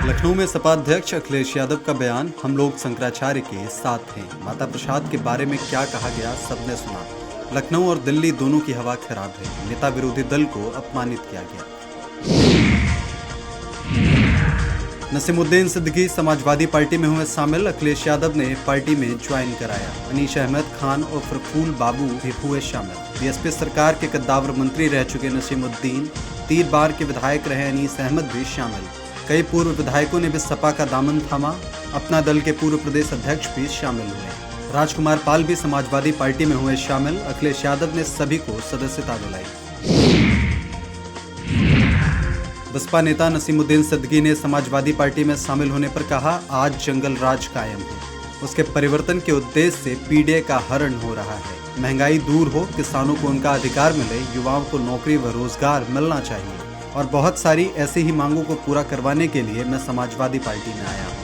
लखनऊ में सपा अध्यक्ष अखिलेश यादव का बयान, हम लोग शंकराचार्य के साथ हैं। माता प्रसाद के बारे में क्या कहा गया सबने सुना। लखनऊ और दिल्ली दोनों की हवा खराब है। नेता विरोधी दल को अपमानित किया गया। नसीमुद्दीन सिद्दीकी समाजवादी पार्टी में हुए शामिल। अखिलेश यादव ने पार्टी में ज्वाइन कराया। अनीश अहमद खान और फूल बाबू भी हुए शामिल। बीएसपी सरकार के कद्दावर मंत्री रह चुके नसीमुद्दीन, 3 बार के विधायक रहे अनीश अहमद भी शामिल। कई पूर्व विधायकों ने भी सपा का दामन थामा। अपना दल के पूर्व प्रदेश अध्यक्ष भी शामिल हुए। राजकुमार पाल भी समाजवादी पार्टी में हुए शामिल। अखिलेश यादव ने सभी को सदस्यता दिलाई। बसपा नेता नसीमुद्दीन सिद्दीकी ने समाजवादी पार्टी में शामिल होने पर कहा, आज जंगल राज कायम है। उसके परिवर्तन के उद्देश्य से पीडीए का हरण हो रहा है। महंगाई दूर हो, किसानों को उनका अधिकार मिले, युवाओं को नौकरी व रोजगार मिलना चाहिए और बहुत सारी ऐसी ही मांगों को पूरा करवाने के लिए मैं समाजवादी पार्टी में आया हूँ।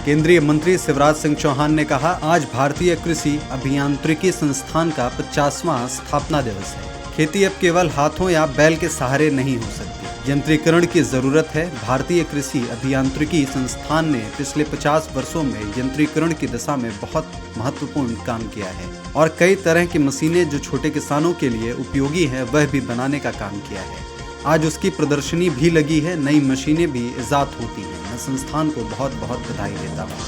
केंद्रीय मंत्री शिवराज सिंह चौहान ने कहा, आज भारतीय कृषि अभियांत्रिकी संस्थान का 50वां स्थापना दिवस है। खेती अब केवल हाथों या बैल के सहारे नहीं हो सकती। यंत्रीकरण की जरूरत है। भारतीय कृषि अभियांत्रिकी संस्थान ने पिछले 50 वर्षों में यंत्रीकरण की दिशा में बहुत महत्वपूर्ण काम किया है और कई तरह की मशीनें जो छोटे किसानों के लिए उपयोगी हैं वह भी बनाने का काम किया है। आज उसकी प्रदर्शनी भी लगी है, नई मशीनें भी इजाद होती हैं। मैं संस्थान को बहुत बहुत बधाई देता हूँ।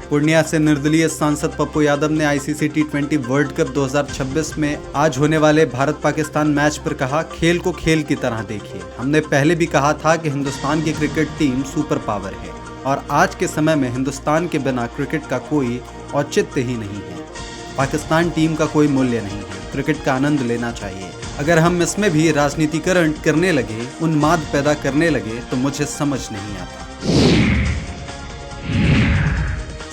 पूर्णिया से निर्दलीय सांसद पप्पू यादव ने आईसीसी T20 वर्ल्ड कप 2026 में आज होने वाले भारत पाकिस्तान मैच पर कहा, खेल को खेल की तरह देखिए। हमने पहले भी कहा था कि हिंदुस्तान की क्रिकेट टीम सुपर पावर है और आज के समय में हिंदुस्तान के बिना क्रिकेट का कोई औचित्य ही नहीं है। पाकिस्तान टीम का कोई मूल्य नहीं है। क्रिकेट का आनंद लेना चाहिए। अगर हम इसमें भी राजनीतिकरण करने लगे, उन्माद पैदा करने लगे तो मुझे समझ नहीं आता।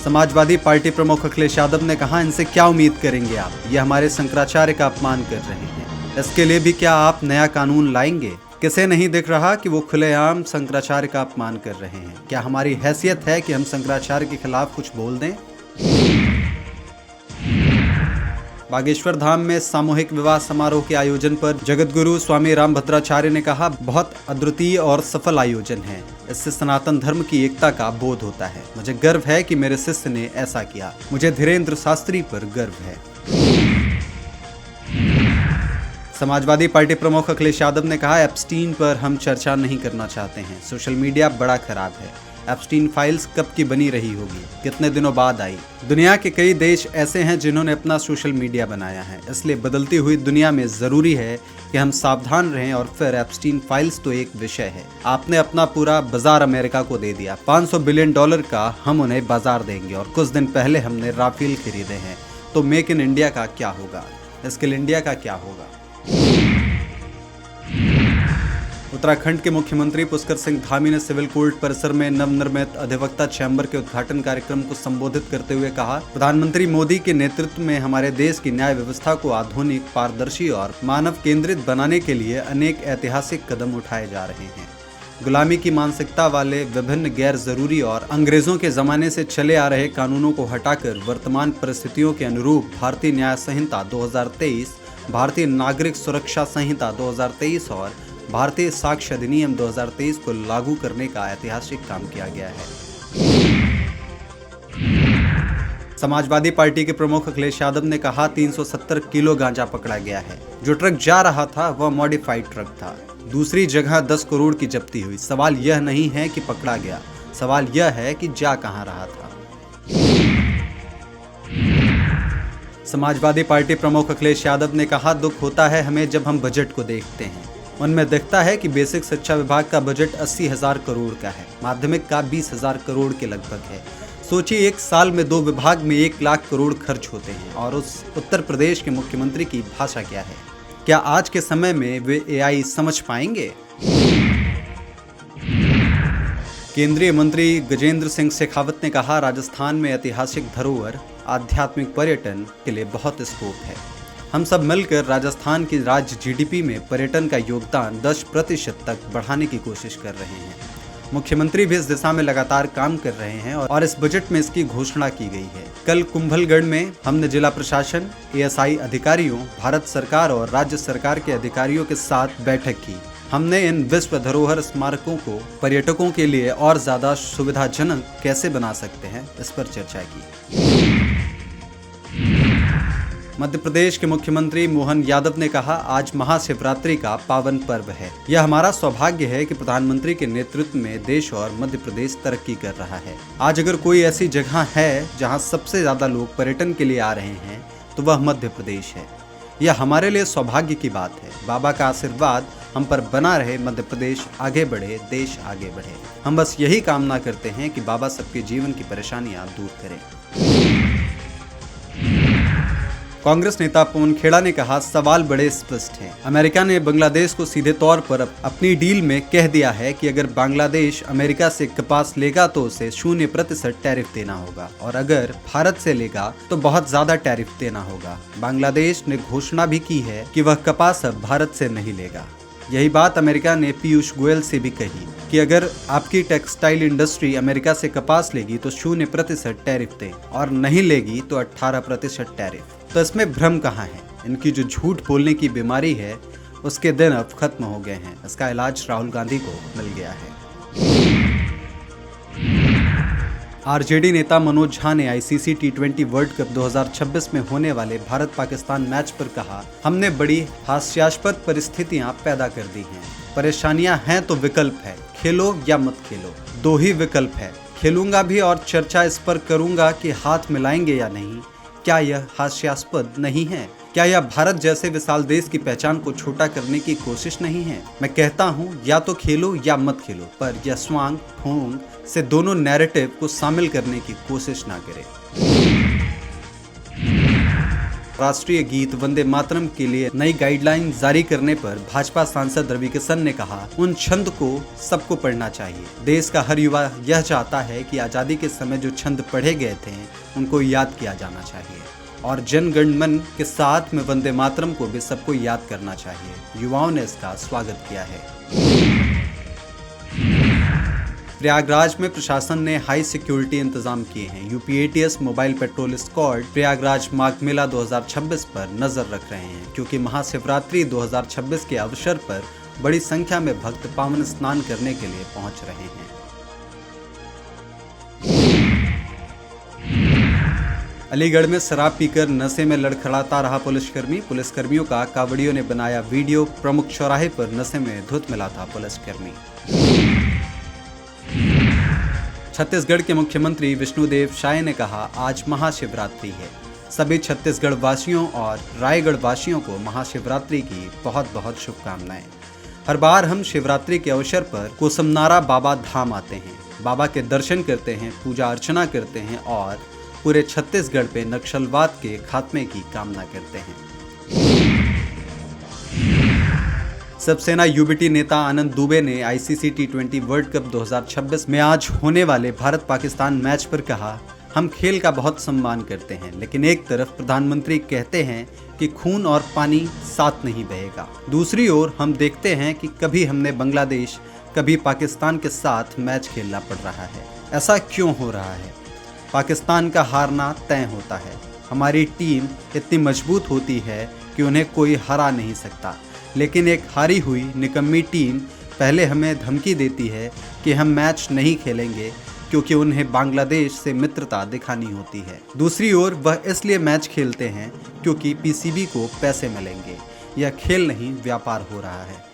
समाजवादी पार्टी प्रमुख अखिलेश यादव ने कहा, इनसे क्या उम्मीद करेंगे आप? ये हमारे शंकराचार्य का अपमान कर रहे हैं। इसके लिए भी क्या आप नया कानून लाएंगे? किसे नहीं दिख रहा कि वो खुलेआम शंकराचार्य का अपमान कर रहे हैं? क्या हमारी हैसियत है कि हम शंकराचार्य के खिलाफ कुछ बोल दें? बागेश्वर धाम में सामूहिक विवाह समारोह के आयोजन पर जगतगुरु स्वामी रामभद्राचार्य ने कहा, बहुत अद्वितीय और सफल आयोजन है। इससे सनातन धर्म की एकता का बोध होता है। मुझे गर्व है कि मेरे शिष्य ने ऐसा किया। मुझे धीरेन्द्र शास्त्री पर गर्व है। समाजवादी पार्टी प्रमुख अखिलेश यादव ने कहा, एप्स्टीन पर हम चर्चा नहीं करना चाहते हैं। सोशल मीडिया बड़ा खराब है। एप्स्टीन फाइल्स कब की बनी रही होगी, कितने दिनों बाद आई। दुनिया के कई देश ऐसे हैं जिन्होंने अपना सोशल मीडिया बनाया है। इसलिए बदलती हुई दुनिया में जरूरी है कि हम सावधान रहें। और फिर एप्स्टीन फाइल्स तो एक विषय है। आपने अपना पूरा बाजार अमेरिका को दे दिया। $500 बिलियन का हम उन्हें बाजार देंगे। और कुछ दिन पहले हमने राफेल खरीदे हैं। तो मेक इन इंडिया का क्या होगा? स्किल इंडिया का क्या होगा? उत्तराखंड के मुख्यमंत्री पुष्कर सिंह धामी ने सिविल कोर्ट परिसर में नवनिर्मित अधिवक्ता चैम्बर के उद्घाटन कार्यक्रम को संबोधित करते हुए कहा, प्रधानमंत्री मोदी के नेतृत्व में हमारे देश की न्याय व्यवस्था को आधुनिक, पारदर्शी और मानव केंद्रित बनाने के लिए अनेक ऐतिहासिक कदम उठाए जा रहे हैं। गुलामी की मानसिकता वाले विभिन्न गैर जरूरी और अंग्रेजों के जमाने से चले आ रहे कानूनों को हटाकर वर्तमान परिस्थितियों के अनुरूप भारतीय न्याय संहिता 2023, भारतीय नागरिक सुरक्षा संहिता 2023 और भारतीय साक्ष्य अधिनियम 2023 को लागू करने का ऐतिहासिक काम किया गया है। समाजवादी पार्टी के प्रमुख अखिलेश यादव ने कहा, 370 किलो गांजा पकड़ा गया है। जो ट्रक जा रहा था वह मॉडिफाइड ट्रक था। दूसरी जगह 10 करोड़ की जब्ती हुई। सवाल यह नहीं है कि पकड़ा गया, सवाल यह है कि जा कहां रहा था। समाजवादी पार्टी प्रमुख अखिलेश यादव ने कहा, दुख होता है हमें जब हम बजट को देखते हैं। उनमें दिखता है कि बेसिक शिक्षा विभाग का बजट 80,000 करोड़ का है। माध्यमिक का 20,000 करोड़ के लगभग है। सोचिए, एक साल में 2 विभाग में 1 लाख करोड़ खर्च होते हैं। और उस उत्तर प्रदेश के मुख्यमंत्री की भाषा क्या है? क्या आज के समय में वे AI समझ पाएंगे? केंद्रीय मंत्री गजेंद्र सिंह शेखावत ने कहा, राजस्थान में ऐतिहासिक धरोहर, आध्यात्मिक पर्यटन के लिए बहुत स्कोप है। हम सब मिलकर राजस्थान की राज्य GDP में पर्यटन का योगदान 10% तक बढ़ाने की कोशिश कर रहे हैं। मुख्यमंत्री भी इस दिशा में लगातार काम कर रहे हैं और इस बजट में इसकी घोषणा की गई है। कल कुंभलगढ़ में हमने जिला प्रशासन, एएसआई अधिकारियों, भारत सरकार और राज्य सरकार के अधिकारियों के साथ बैठक की। हमने इन विश्व धरोहर स्मारकों को पर्यटकों के लिए और ज्यादा सुविधाजनक कैसे बना सकते हैं, इस पर चर्चा की। मध्य प्रदेश के मुख्यमंत्री मोहन यादव ने कहा, आज महाशिवरात्रि का पावन पर्व है। यह हमारा सौभाग्य है कि प्रधानमंत्री के नेतृत्व में देश और मध्य प्रदेश तरक्की कर रहा है। आज अगर कोई ऐसी जगह है जहां सबसे ज्यादा लोग पर्यटन के लिए आ रहे हैं तो वह मध्य प्रदेश है। यह हमारे लिए सौभाग्य की बात है। बाबा का आशीर्वाद हम पर बना रहे, मध्य प्रदेश आगे बढ़े, देश आगे बढ़े। हम बस यही कामना करते हैं कि बाबा सबके जीवन की परेशानियां दूर करें। कांग्रेस नेता पवन खेड़ा ने कहा, सवाल बड़े स्पष्ट हैं। अमेरिका ने बांग्लादेश को सीधे तौर पर अपनी डील में कह दिया है कि अगर बांग्लादेश अमेरिका से कपास लेगा तो उसे 0% टैरिफ देना होगा और अगर भारत से लेगा तो बहुत ज्यादा टैरिफ देना होगा। बांग्लादेश ने घोषणा भी की है कि वह कपास अब भारत से नहीं लेगा। यही बात अमेरिका ने पीयूष गोयल से भी कही कि अगर आपकी टेक्सटाइल इंडस्ट्री अमेरिका से कपास लेगी तो 0% टैरिफ दे और नहीं लेगी तो 18% टैरिफ। तो इसमें भ्रम कहाँ है? इनकी जो झूठ बोलने की बीमारी है उसके दिन अब खत्म हो गए हैं। इसका इलाज राहुल गांधी को मिल गया है। आरजेडी नेता मनोज झा ने आईसीसी T20 वर्ल्ड कप 2026 में होने वाले भारत पाकिस्तान मैच पर कहा, हमने बड़ी हास्यास्पद परिस्थितियां पैदा कर दी हैं। परेशानियां हैं तो विकल्प है, खेलो या मत खेलो, दो ही विकल्प है। खेलूंगा भी और चर्चा इस पर करूंगा कि हाथ मिलाएंगे या नहीं। क्या यह हास्यास्पद नहीं है? क्या यह भारत जैसे विशाल देश की पहचान को छोटा करने की कोशिश नहीं है? मैं कहता हूं, या तो खेलो या मत खेलो, पर यह स्वांग फोंग से दोनों नैरेटिव को शामिल करने की कोशिश ना करें। राष्ट्रीय गीत वंदे मातरम के लिए नई गाइडलाइन जारी करने पर भाजपा सांसद रवि किशन ने कहा, उन छंद को सबको पढ़ना चाहिए। देश का हर युवा यह चाहता है कि आजादी के समय जो छंद पढ़े गए थे उनको याद किया जाना चाहिए और जन गण मन के साथ में वंदे मातरम को भी सबको याद करना चाहिए। युवाओं ने इसका स्वागत किया है। प्रयागराज में प्रशासन ने हाई सिक्योरिटी इंतजाम किए हैं। UP ATS mobile patrol squad Prayagraj Magh Mela 2026 पर नजर रख रहे हैं, क्योंकि महाशिवरात्रि 2026 के अवसर पर बड़ी संख्या में भक्त पावन स्नान करने के लिए पहुंच रहे हैं। अलीगढ़ में शराब पीकर नशे में लड़खड़ाता रहा पुलिसकर्मी। पुलिसकर्मियों का कावड़ियों ने बनाया वीडियो। प्रमुख चौराहे पर नशे में धुत मिला था पुलिसकर्मी। छत्तीसगढ़ के मुख्यमंत्री विष्णुदेव साय ने कहा, आज महाशिवरात्रि है। सभी छत्तीसगढ़ वासियों और रायगढ़ वासियों को महाशिवरात्रि की बहुत बहुत शुभकामनाएं। हर बार हम शिवरात्रि के अवसर पर कोसमनारा बाबा धाम आते हैं, बाबा के दर्शन करते हैं, पूजा अर्चना करते हैं और पूरे छत्तीसगढ़ पे नक्सलवाद के खात्मे की कामना करते हैं। शिवसेना यूबीटी नेता आनंद दुबे ने आईसीसी T20 वर्ल्ड कप 2026 में आज होने वाले भारत पाकिस्तान मैच पर कहा, हम खेल का बहुत सम्मान करते हैं, लेकिन एक तरफ प्रधानमंत्री कहते हैं कि खून और पानी साथ नहीं बहेगा, दूसरी ओर हम देखते हैं कि कभी हमने बांग्लादेश, कभी पाकिस्तान के साथ मैच खेलना पड़ रहा है। ऐसा क्यों हो रहा है? पाकिस्तान का हारना तय होता है। हमारी टीम इतनी मजबूत होती है कि उन्हें कोई हरा नहीं सकता, लेकिन एक हारी हुई निकम्मी टीम पहले हमें धमकी देती है कि हम मैच नहीं खेलेंगे क्योंकि उन्हें बांग्लादेश से मित्रता दिखानी होती है। दूसरी ओर वह इसलिए मैच खेलते हैं क्योंकि पीसीबी को पैसे मिलेंगे। यह खेल नहीं, व्यापार हो रहा है।